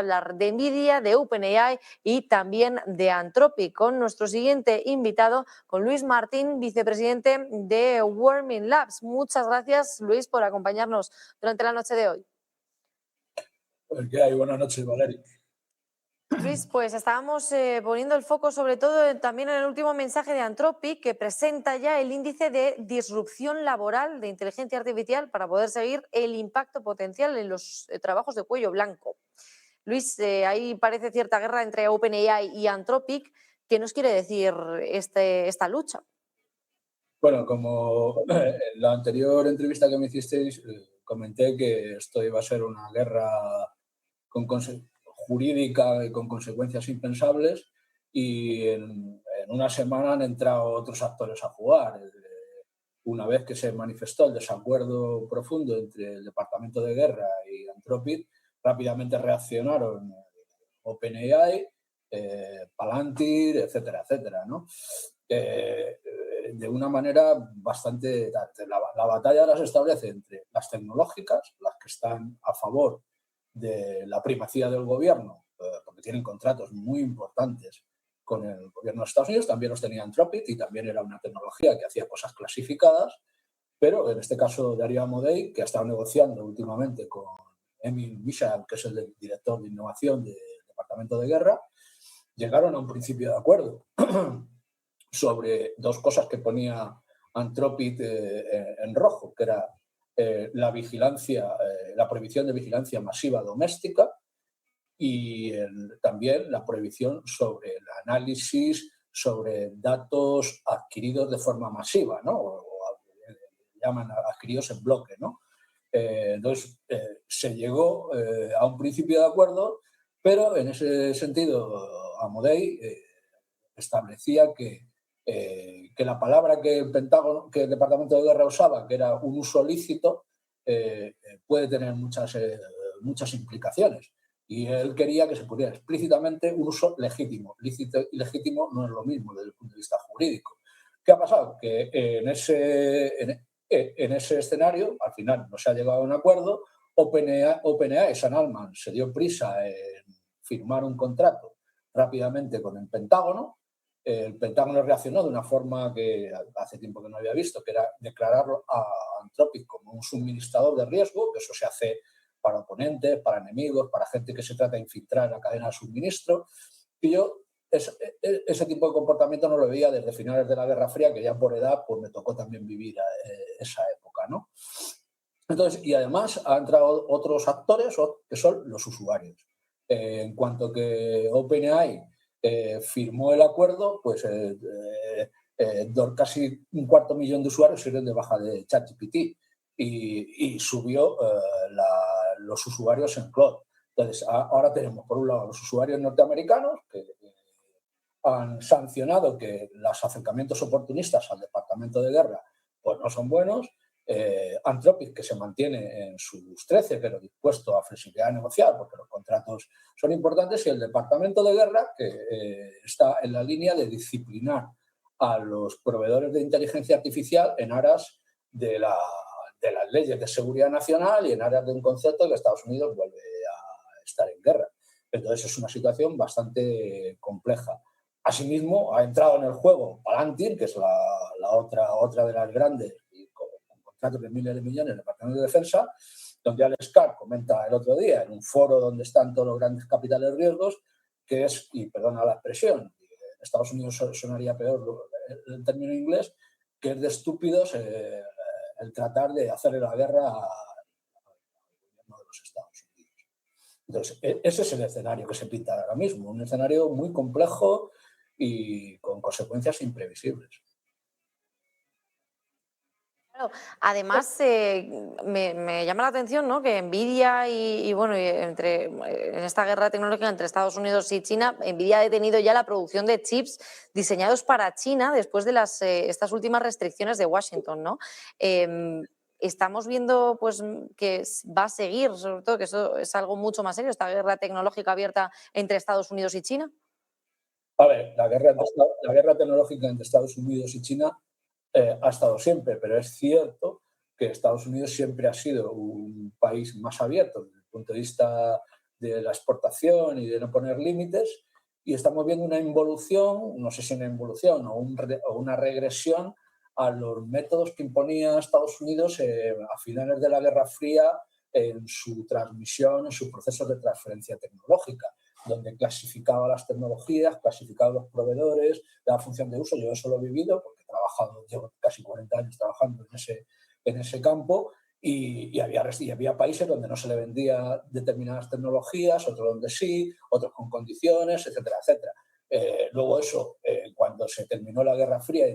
Hablar de Nvidia, de OpenAI y también de Anthropic, con nuestro siguiente invitado, con Luis Martín, vicepresidente de Warming Labs. Muchas gracias, Luis, por acompañarnos durante la noche de hoy. ¿Qué hay? Buenas noches, Valeria. Luis, pues estábamos poniendo el foco sobre todo también en el último mensaje de Anthropic, que presenta ya el índice de disrupción laboral de inteligencia artificial para poder seguir el impacto potencial en los trabajos de cuello blanco. Luis, ahí parece cierta guerra entre OpenAI y Anthropic. ¿Qué nos quiere decir esta lucha? Bueno, como en la anterior entrevista que me hicisteis, comenté que esto iba a ser una guerra jurídica y con consecuencias impensables, y en una semana han entrado otros actores a jugar. Una vez que se manifestó el desacuerdo profundo entre el Departamento de Guerra y Anthropic, rápidamente reaccionaron OpenAI, Palantir, etcétera, etcétera, ¿no? De una manera bastante... La batalla ahora se establece entre las tecnológicas, las que están a favor de la primacía del gobierno, porque tienen contratos muy importantes con el gobierno de Estados Unidos, también los tenía Anthropic y también era una tecnología que hacía cosas clasificadas, pero en este caso de Darío Amodei, que ha estado negociando últimamente con Emil Mishael, que es el director de innovación del Departamento de Guerra, llegaron a un principio de acuerdo sobre dos cosas que ponía Anthropic en rojo, que era la vigilancia, la prohibición de vigilancia masiva doméstica y también la prohibición sobre el análisis sobre datos adquiridos de forma masiva, ¿no? O llaman adquiridos en bloque, ¿no? Entonces, se llegó a un principio de acuerdo, pero en ese sentido Amodei establecía que la palabra que el Pentágono, que el Departamento de Guerra usaba, que era un uso lícito, puede tener muchas implicaciones. Y él quería que se pusiera explícitamente un uso legítimo. Lícito y legítimo no es lo mismo desde el punto de vista jurídico. ¿Qué ha pasado? Que en ese escenario, al final no se ha llegado a un acuerdo. OpenAI, Sam Altman, se dio prisa en firmar un contrato rápidamente con el Pentágono. El Pentágono reaccionó de una forma que hace tiempo que no había visto, que era declararlo a Anthropic como un suministrador de riesgo, que eso se hace para oponentes, para enemigos, para gente que se trata de infiltrar en la cadena de suministro. Y yo ese tipo de comportamiento no lo veía desde finales de la Guerra Fría, que ya por edad pues me tocó también vivir esa época, ¿no? Entonces, y además han entrado otros actores que son los usuarios. En cuanto que OpenAI firmó el acuerdo, pues casi 250.000 de usuarios se dieron de baja de ChatGPT y subió los usuarios en Claude. Entonces, ahora tenemos por un lado los usuarios norteamericanos que han sancionado que los acercamientos oportunistas al Departamento de Guerra pues no son buenos. Anthropic, que se mantiene en sus 13, pero dispuesto a flexibilidad a negociar porque los contratos son importantes, y el Departamento de Guerra, que está en la línea de disciplinar a los proveedores de inteligencia artificial en aras de las leyes de seguridad nacional y en aras de un concepto que Estados Unidos vuelve a estar en guerra. Entonces es una situación bastante compleja. Asimismo, ha entrado en el juego Palantir, que es la otra de las grandes, contratos de miles de millones del Departamento de Defensa, donde Alex Carr comenta el otro día en un foro donde están todos los grandes capitales riesgos, que es, y perdona la expresión, en Estados Unidos sonaría peor el término inglés, que es de estúpidos el tratar de hacerle la guerra al gobierno de los Estados Unidos. Entonces, ese es el escenario que se pinta ahora mismo, un escenario muy complejo y con consecuencias imprevisibles. Además, me llama la atención, ¿no?, que Nvidia y en esta guerra tecnológica entre Estados Unidos y China, Nvidia ha detenido ya la producción de chips diseñados para China después de estas últimas restricciones de Washington, ¿no? Estamos viendo pues que va a seguir, sobre todo que eso es algo mucho más serio, esta guerra tecnológica abierta entre Estados Unidos y China. A ver, la guerra tecnológica entre Estados Unidos y China ha estado siempre, pero es cierto que Estados Unidos siempre ha sido un país más abierto desde el punto de vista de la exportación y de no poner límites, y estamos viendo una involución, no sé si una involución o una regresión a los métodos que imponía Estados Unidos a finales de la Guerra Fría en su transmisión, en sus procesos de transferencia tecnológica, donde clasificaba las tecnologías, clasificaba los proveedores, daba función de uso. Yo eso lo he vivido porque he trabajado, llevo casi 40 años trabajando en ese campo, y había países donde no se le vendía determinadas tecnologías, otros donde sí, otros con condiciones, etcétera, etcétera. Luego eso, cuando se terminó la Guerra Fría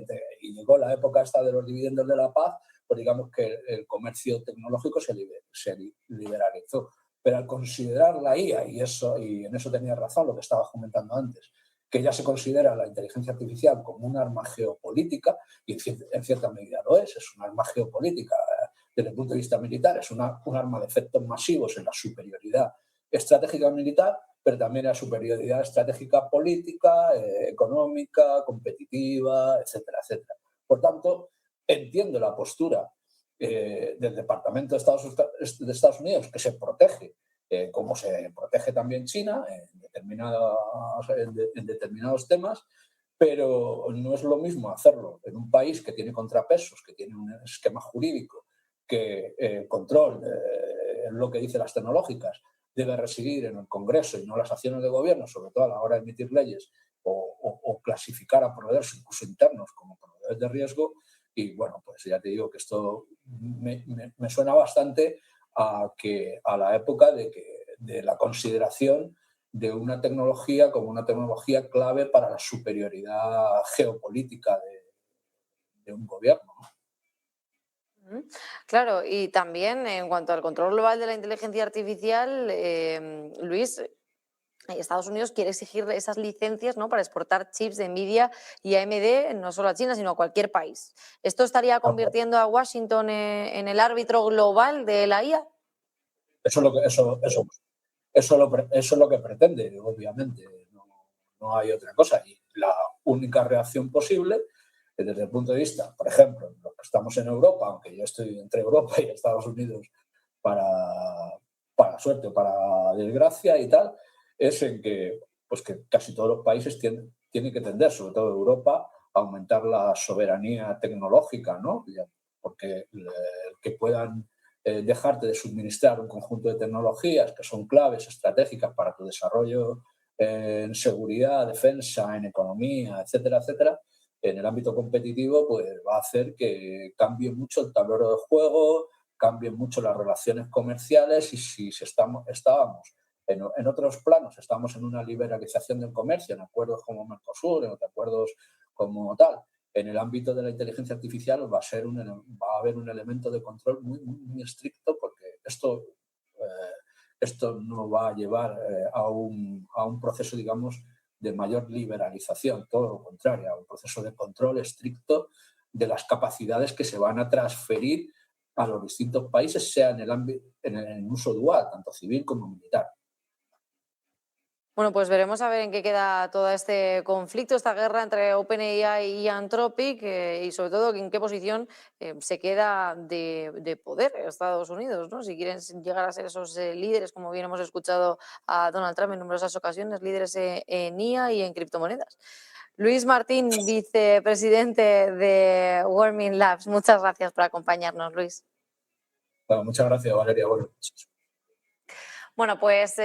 y llegó la época esta de los dividendos de la paz, pues digamos que el comercio tecnológico se liberalizó. Pero al considerar la IA, y en eso tenía razón lo que estabas comentando antes, que ya se considera la inteligencia artificial como un arma geopolítica, y en cierta medida lo es un arma geopolítica desde el punto de vista militar, es un arma de efectos masivos en la superioridad estratégica militar, pero también en la superioridad estratégica política, económica, competitiva, etcétera, etcétera. Por tanto, entiendo la postura del Departamento de Estados Unidos, que se protege, como se protege también China en determinados temas, pero no es lo mismo hacerlo en un país que tiene contrapesos, que tiene un esquema jurídico, que el control de lo que dicen las tecnológicas debe residir en el Congreso y no las acciones de gobierno, sobre todo a la hora de emitir leyes o clasificar a proveedores incluso internos como proveedores de riesgo. Y bueno, pues ya te digo que esto me suena bastante a la época de la consideración de una tecnología como una tecnología clave para la superioridad geopolítica de un gobierno, ¿no? Claro, y también en cuanto al control global de la inteligencia artificial, Luis, Estados Unidos quiere exigir esas licencias, ¿no?, para exportar chips de Nvidia y AMD no solo a China, sino a cualquier país. ¿Esto estaría convirtiendo a Washington en el árbitro global de la IA? Eso es lo que pretende, obviamente. No hay otra cosa. Y la única reacción posible, desde el punto de vista, por ejemplo, los que estamos en Europa, aunque yo estoy entre Europa y Estados Unidos para suerte o para desgracia y tal, es en que, pues que casi todos los países tienen que tender, sobre todo Europa, a aumentar la soberanía tecnológica, ¿no? Porque el que puedan dejarte de suministrar un conjunto de tecnologías que son claves, estratégicas para tu desarrollo en seguridad, defensa, en economía, etcétera, etcétera, en el ámbito competitivo, pues va a hacer que cambie mucho el tablero de juego, cambien mucho las relaciones comerciales, y si estábamos en otros planos, estamos en una liberalización del comercio, en acuerdos como Mercosur, en acuerdos como tal. En el ámbito de la inteligencia artificial va a haber un elemento de control muy, muy, muy estricto, porque esto no va a llevar a un proceso, digamos, de mayor liberalización, todo lo contrario, a un proceso de control estricto de las capacidades que se van a transferir a los distintos países, sea en el uso dual, tanto civil como militar. Bueno, pues veremos a ver en qué queda todo este conflicto, esta guerra entre OpenAI y Anthropic, y sobre todo en qué posición se queda de poder Estados Unidos, ¿no? Si quieren llegar a ser esos líderes, como bien hemos escuchado a Donald Trump en numerosas ocasiones, líderes en IA y en criptomonedas. Luis Martín, vicepresidente de Warming Labs, muchas gracias por acompañarnos, Luis. Bueno, muchas gracias, Valeria. Bueno, Bueno, pues